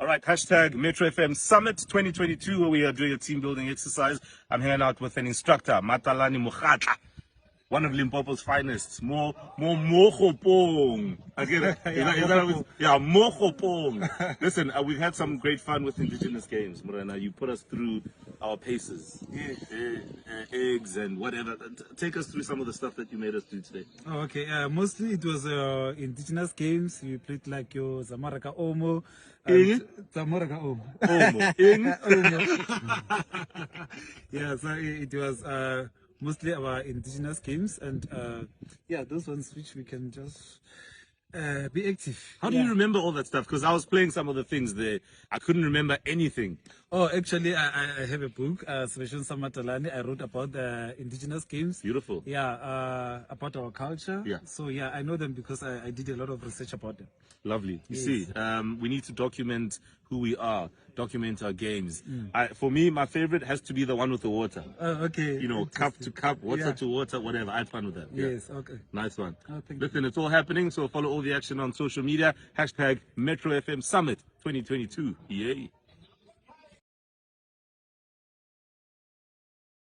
All right, hashtag Metro FM Summit 2022, where we are doing a team building exercise. I'm hanging out with an instructor, Matalane Mokgatla, one of Limpopo's finest. More Mokgopong. I get it. Yeah, Mokgopong. Listen, we've had some great fun with indigenous games, Morena. You put us through our paces, eggs and whatever. Take us through some of the stuff that you made us do today. Oh, okay. Mostly it was indigenous games. We played like your Zamaraka Omo. Zamaraka Omo. Omo. Yeah, so it was mostly our indigenous games, and yeah, those ones which we can just be active. How do you remember all that stuff? Because I was playing some of the things there. I couldn't remember anything. Oh, actually, I have a book, Matalane Mokgatla. I wrote about the indigenous games. Beautiful. Yeah, about our culture. Yeah. So yeah, I know them because I did a lot of research about them. Lovely. You see, we need to document who we are, document our games. For me, my favorite has to be the one with the water. Okay. You know, cup to cup, water to water, whatever. I had fun with that. Yes, okay. Nice one. Oh, Listen, it's all happening, so follow all the action on social media. Hashtag Metro FM Summit 2022. Yay.